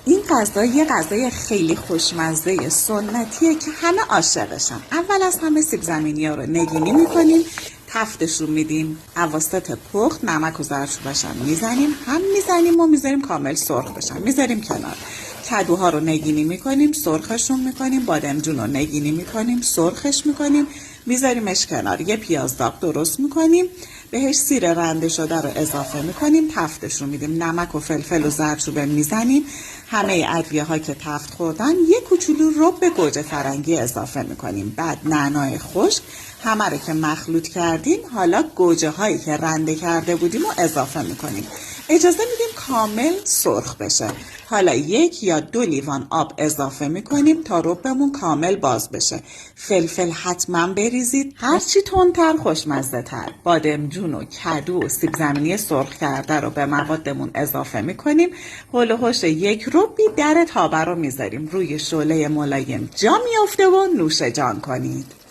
این غذا یه غذای خیلی خوشمزه سنتیه که همه عاشقشن. اول از همه سیب زمینی ها رو نگینی میکنیم، تفتش رو میدیم، اواسط پخت نمک و زردچوبه‌ش هم میزنیم و میذاریم کامل سرخ بشن، میذاریم کنار. کدوها رو نگینی میکنیم، سرخشون میکنیم. بادمجون رو نگینی میکنیم، سرخش میکنیم، میذاریمش کنار. یه پیاز داغ درست میکنیم، بهش سیر رنده شده رو اضافه میکنیم، تفتش رو میدیم، نمک و فلفل و زردچوبه میزنیم. همه ادویه ها که تفت خوردن یه کوچولو رب گوجه فرنگی اضافه میکنیم. بعد نعنای خشک، همه رو که مخلوط کردیم حالا گوجه هایی که رنده کرده بودیم رو اضافه میکنیم. اجازه میدیم کامل سرخ بشه. حالا 1 یا 2 لیوان آب اضافه میکنیم تا ربمون کامل باز بشه. فلفل حتما بریزید، هرچی تندتر خوشمزه تر. بادمجون و کدو و سیب زمینی سرخ کرده رو به موادمون اضافه میکنیم. هول و هوش 1 ربی در تابه رو میذاریم روی شعله ملایم جا میافته و نوش جان کنید.